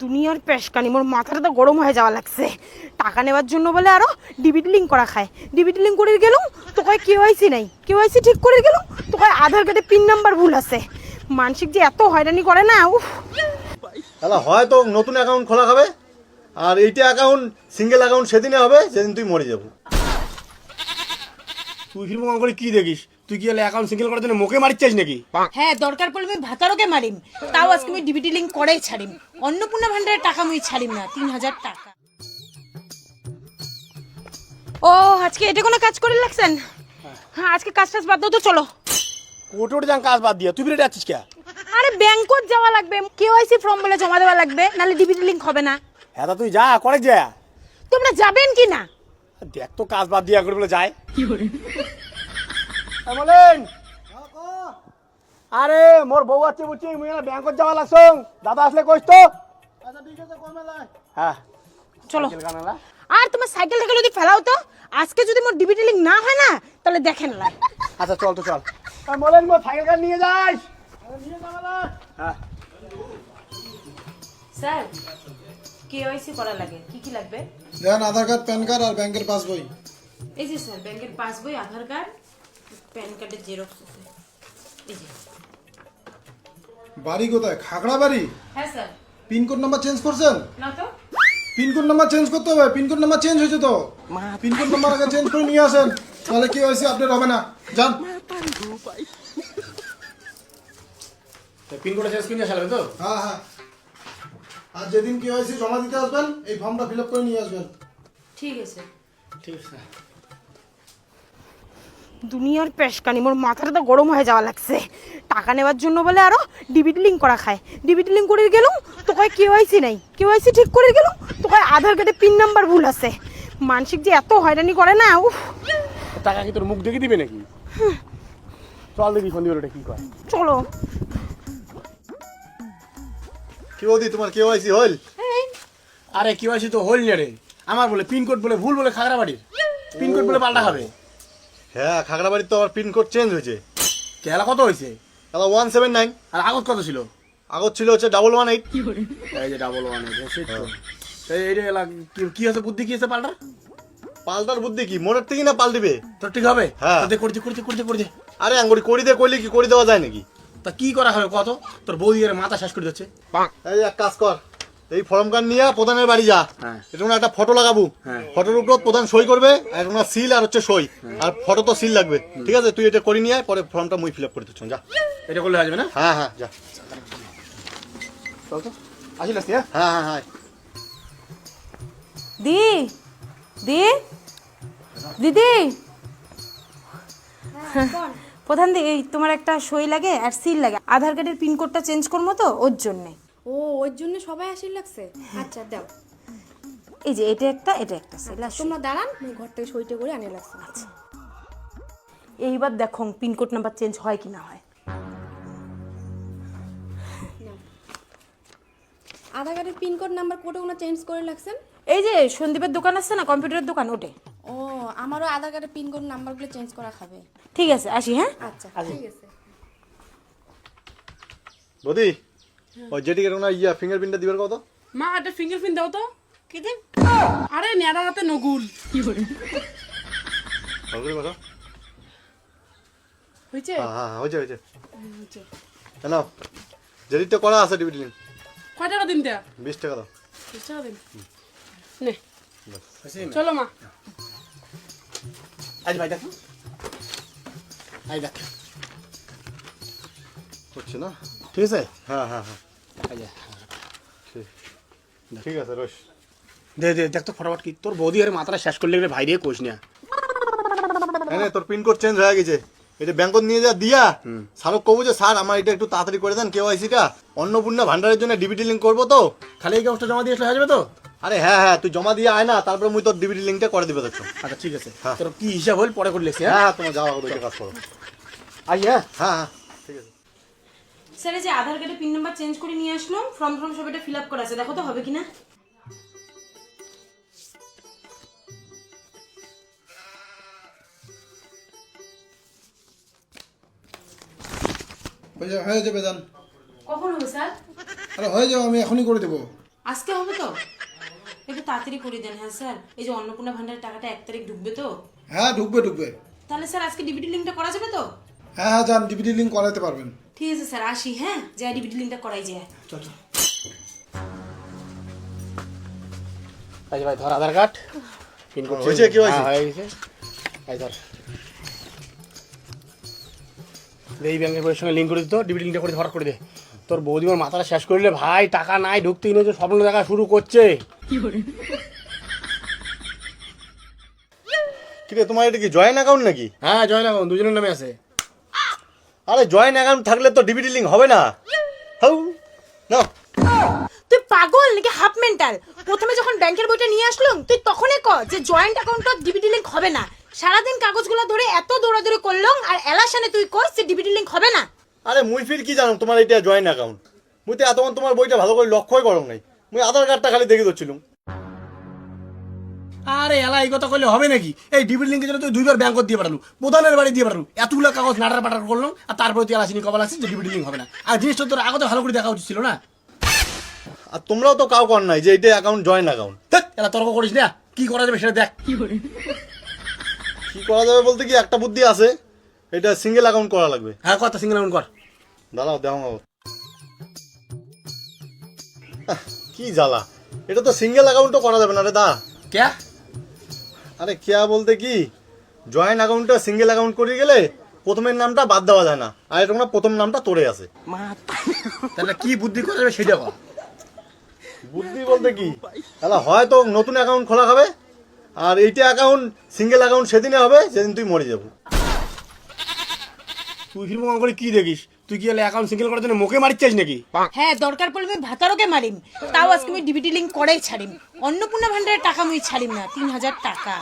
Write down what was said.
দুনিয়ার পেশকানি, মোর মাথাটা তো গরম হয়ে যাওয়া লাগছে। টাকা নেওয়ার জন্য বলে আরো ডিবিটি লিঙ্ক করা খায়। ডিবিটি লিঙ্ক করে গেলাম তো কয় কেওয়াইসি নাই, কেওয়াইসি ঠিক করে গেলাম তো কয় আধার কার্ডে পিন নাম্বার ভুল আছে। মানসিক যে এত হয়রানি করে না, উফ। তাহলে হয়তো নতুন অ্যাকাউন্ট খোলা হবে, আর এইটা অ্যাকাউন্ট সিঙ্গেল অ্যাকাউন্ট সেদিনে হবে যেদিন তুই মরে যাবো। তুই ফিল্ম করে কি দেখিস? তুই কি অ্যাকাউন্ট সিঙ্গেল করার জন্য মুখে মারিচ্ছিস নাকি? হ্যাঁ, দরকার পড়লে আমি ভাতারকে মারিম, তাও আজকে আমি ডিবিটি লিঙ্ক করেই ছাড়িম। অন্নপূর্ণা ভান্ডারের টাকা আমি ছাড়িম না, 3000 টাকা। ও আজকে এটা কোনো কাজ করে লাগছেন? হ্যাঁ, আজকে কাজ টাজ বাদ দাও তো, চলো। কোটোর যান কাজ বাদ দিয়া তুই বেরিয়ে যাচ্ছিস কে? আরে ব্যাংকত যাওয়া লাগবে, কেওয়াইসি ফর্ম বলে জমা দেওয়া লাগবে, নালে ডিবিটি লিঙ্ক হবে না। হ্যাঁ তুই যা করে যা। তোমরা যাবেন কি না? দেখ তো কাজ বাদ দিয়া করে বলে যায়। বলেন আরে মোর বউ আছে বুঝছি, মুই ব্যাংকত যাওয়া লাগছং, দাদা আসলে কইস তো। আচ্ছা ঠিক আছে, কমে লাই। হ্যাঁ চলো। আর তোমার সাইকেল টাকে যদি ফেলাও তো, আজকে যদি মোর ডিবিটি লিঙ্ক না হয় না তাহলে দেখেন লাই। আচ্ছা চল তো চল। বলেন মোর সাইকেল কার নিয়ে যাস। নিয়ে যাবে না। হ্যাঁ স্যার, কেওয়াইসি করা লাগে, কি কি লাগবে? দেন আধার কার্ড, প্যান কার্ড আর ব্যাংকের পাসবই। এই যে স্যার, ব্যাংকের পাসবই, আধার কার্ড, প্যান কার্ডের জেরক্স আছে। এই যে। বাড়ি কোথায়? খাগড়া বাড়ি? হ্যাঁ স্যার। পিনকোড নাম্বার চেঞ্জ করছেন? না তো। পিনকোড নাম্বার চেঞ্জ করতে হবে। পিনকোড নাম্বার চেঞ্জ হয়েছে তো। পিনকোড নাম্বার আগে চেঞ্জ করে নিয়ে আসেন, তাহলে কি হয়েছে আপডেট হবে না। যান। পিনকোডে চেঞ্জ করে নিয়ে আসলে তো? হ্যাঁ হ্যাঁ, আর যেদিন কি হয়েছে জমা দিতে আসবেন এই ফর্মটা ফিল আপ করে নিয়ে আসবেন। ঠিক আছে। ঠিক আছে। দুনিয়ার পেশকানি, মোর মাথাটা তো গরম হয়ে যাওয়া লাগছে। টাকা নেওয়ার জন্য বলে আরো ডিবিটি লিঙ্ক করা খায়। ডিবিটি লিঙ্ক করে গেলাম তো কয় কেওয়াইসি নাই, কেওয়াইসি ঠিক করে গেলাম তো কয় আধার কার্ডে পিন নাম্বার ভুল আছে। মানসিক যে এত হয়রানি করে না, উফ। টাকা কি তোর মুখ দেখে দিবে নাকি? চল দেখি সন্ধ্যে ওটা কি করে। চলো। কি বৌদি, তোমার কেওয়াইসি হল? আরে কি হয়েছে তো হল রে, আমার বলে পিনকোড বলে ভুল বলে খাগড়া বাড়ির পিনকোড বলে পাল্টা হবে। হ্যাঁ, খাগড়াবাড়ির তো আবার পিনকোড চেঞ্জ হয়েছে। কেলা কত হয়েছে? তাহলে 179। আর আগত কত ছিল? আগত ছিল হচ্ছে 118। এই যে 118। এইটা কি হচ্ছে বুদ্ধি, কি হচ্ছে পাল্টা? পাল্টার বুদ্ধি কি, মনের থেকে না পাল্টিবে? তোর ঠিক হবে? হ্যাঁ। করতে করতে করতে করতে আরে আঙ্গুরি করি দিয়ে কইলে কি করে দেওয়া যায় নাকি? তা কি করা হবে কত? তোর বৌদি এর মাথা শেষ করে যাচ্ছে। এই এক কাজ কর, এই ফর্ম কার্ড নিয়ে প্রধানের বাড়ি যা। হ্যাঁ। এটা একটা ফটো লাগাবো। হ্যাঁ। ফটোর উপর প্রধান সই করবে, আর একটা সিল আর হচ্ছে সই, আর ফটো তো সিল লাগবে। ঠিক আছে, তুই এটা করে নিয়ে আয়, পরে ফর্মটা মুই ফিল আপ করে দিচ্ছ। যা। এটা করলে হয়ে যাবে না? হ্যাঁ হ্যাঁ, যা। চল তো আসিল আসছি। হ্যাঁ হ্যাঁ হ্যাঁ হ্যাঁ। দি দি দিদি, প্রধান দি, এই তোমার একটা সই লাগে আর সিল লাগে, আধার কার্ডের পিনকোডটা চেঞ্জ করবো তো ওর জন্যে। ও ওর জন্য সবাই আসিল লাগছে। আচ্ছা দাও, এই যে এটা একটা সিল আর সই। তোমরা দাঁড়ান, আমি ঘর থেকে সইটা করে আনিয়ে লাগছে। আচ্ছা, এইবার দেখো পিনকোড নাম্বার চেঞ্জ হয় কি না হয়। আধার কার্ডের পিনকোড নাম্বার কোটে কোনো চেঞ্জ করে লাগছেন? এই যে সন্দীপের দোকান আছে না, কম্পিউটারের দোকান, ওটে। ও আমারও আধার কার্ডের পিনকোড নাম্বারগুলো চেঞ্জ করা খাবে। ঠিক আছে, আসি। হ্যাঁ আচ্ছা ঠিক আছে। বৌদি, ওই যেটিকে ওনা ফিঙ্গারপ্রিন্টটা দিবার কত? মা একটা ফিঙ্গারপ্রিন্ট দাও তো। কি দেন? আরে নেড়া রাতে নগুল কি করে কথা। হয়েছে? হ্যাঁ হ্যাঁ হয়েছে হয়েছে। হ্যালো, যেটিটা করা আছে ডিবিটি লিঙ্ক। কয় টাকা দিন দেয়া? 20 টাকা দাও। 20 টাকা দিন। নে চলো মা। আজ ভাই দেখো, আই দেখ হচ্ছে না? ঠিক আছে। হ্যাঁ হ্যাঁ হ্যাঁ, আচ্ছা ঠিক আছে রোশ। দে দে দেখ তো ফটাফট কি তোর বৌদি এর মাথাটা শেষ করলে রে ভাই রে কোষ না। হ্যাঁ, তোর পিনকোড চেঞ্জ হয়ে গেছে। এটা ব্যাংকত নিয়ে যা দিয়া স্যারক কবো যে স্যার আমার এটা একটু তাড়াতাড়ি করে দেন, কেওয়াইসিটা অন্নপূর্ণা ভান্ডারের জন্য ডিবিটি লিঙ্ক করবো তো। খালি এই কাগজটা জমা দিয়ে আসলে হয়ে যাবে তো? আরে হ্যাঁ হ্যাঁ, তুই জমা দিয়ে আয় না, তারপরে মুই তোর ডিবিটি লিঙ্কটা করে দিবে দেখছো। আচ্ছা ঠিক আছে। হ্যাঁ। তোর কি হিসাব হল পরে করে লিখছি। হ্যাঁ হ্যাঁ, তোমার যাওয়া হবে, কাজ করো। আই হ্যাঁ হ্যাঁ হ্যাঁ ঠিক আছে। স্যার, এই যে আধার কার্ডের পিন নাম্বার চেঞ্জ করে নিয়ে আসলাম, ফর্ম সব এটা ফিল আপ করা আছে, দেখো তো হবে কিনা। হয়ে যাবে যান। কখন হবে স্যার? আরে হয়ে যাবে, আমি এখনই করে দেবো। আজকে হবে তো? একটু তাড়াতাড়ি করে দেন। হ্যাঁ স্যার, এই যে অন্নপূর্ণা ভান্ডারের টাকাটা 1 তারিখ ঢুকবে তো? হ্যাঁ ঢুকবে। তাহলে স্যার আজকে ডিবিটি লিঙ্কটা করা যাবে তো? হ্যাঁ যান, ডিবিটি লিঙ্ক করাতে পারবেন। ঠিক আছে স্যার, আসি। হ্যাঁ, যাই ডিবিটি লিঙ্কটা করাই যায়। চল চল। এই যে ভাই ধর আধার কার্ড, পিন কোড হয়েছে KYC? হয়ে গেছে। এই ধর, এই ব্যাংকের বইয়ের সঙ্গে লিঙ্ক করে দিত, ডিবিটি লিঙ্কটা করে ধর করে দে। তোর বৌদিমার মাথাটা শেষ করলে ভাই, টাকা নাই, ঢুকতেই নেই, স্বপ্ন দেখা শুরু করছে। কিরে তোমার এটা কি জয়েন্ট অ্যাকাউন্ট নাকি? হ্যাঁ জয়েন অ্যাকাউন্ট দুজনের নামে আছে। আরে জয়েন্ট অ্যাকাউন্ট থাকলে তো ডিবিটি লিঙ্ক হবে না। হাউ না, তুই পাগল নাকি হাফ মেন্টাল? প্রথমে যখন ব্যাংকের বইটা নিয়ে আসলাম তুই তখনই ক যে জয়েন্ট অ্যাকাউন্টটা ডিবিটি লিঙ্ক হবে না। সারাদিন কাগজগুলো ধরে এত দৌড়াদৌড়ি করলাম, আর এলাসানে তুই কইস যে ডিবিটি লিঙ্ক হবে না। আরে মুই ফির কি জানো তোমার এটা জয়েন্ট অ্যাকাউন্ট? মুই তো এতক্ষণ তোমার বইটা ভালো করে লক্ষ্যই করো নাই, মুই আধার কার্ডটা খালি দেখে দিচ্ছিলাম। আরে এলা এই কথা কইলে হবে নাকি? এই ডিবিটি লিঙ্কের জন্য তুই 2বার ব্যাংক দিয়ে পাঠালু, প্রধানের বাড়ি দিয়ে পাঠালু, এতগুলো কাগজ নাটার পাটার করলাম, আর তারপরে তুই এলাচিনি কপাল আসছিস যে ডিবিটি লিঙ্ক হবে না। আর জিনিসটা তোর আগতে ভালো করে দেখা উচিত ছিল না। আর তোমরাও তো কাউ কর নাই যে এটা অ্যাকাউন্ট জয়েন্ট অ্যাকাউন্ট। এলা তর্ক করিস না, কি করা যাবে সেটা দেখ। কি করা যাবে বলতে কি একটা বুদ্ধি আছে, এটা সিঙ্গেল অ্যাকাউন্ট করা লাগবে। হ্যাঁ কথা সিঙ্গেল অ্যাকাউন্ট কর। দাঁড়াও দেওয়া কি জ্বালা, এটা তো সিঙ্গেল অ্যাকাউন্টও করা যাবে না রে দা। কে? আরে কেয়া বলতে কি, জয়েন্ট অ্যাকাউন্টটা সিঙ্গেল অ্যাকাউন্ট করে গেলে প্রথমের নামটা বাদ দেওয়া যায় না, আর এটা না প্রথম নামটা তোরে আছে। তাহলে কি বুদ্ধি করা যাবে সেটা কর। বুদ্ধি বলতে কি, তাহলে হয়তো নতুন অ্যাকাউন্ট খোলা হবে, আর এইটা অ্যাকাউন্ট সিঙ্গেল অ্যাকাউন্ট সেদিনে হবে যেদিন তুই মরে যাবো। তুই ফিল্ম করে কি দেখিস? তুই কি অ্যাকাউন্ট সিঙ্গেল করার জন্য মুখে মারিচ্ছিস নাকি? হ্যাঁ, দরকার পড়লে আমি ভাতারকে মারিম, তাও আজকে আমি ডিবিটি লিঙ্ক করাই ছাড়িম। অন্নপূর্ণা ভান্ডারের টাকা মুই ছাড়িম না, 3000 টাকা।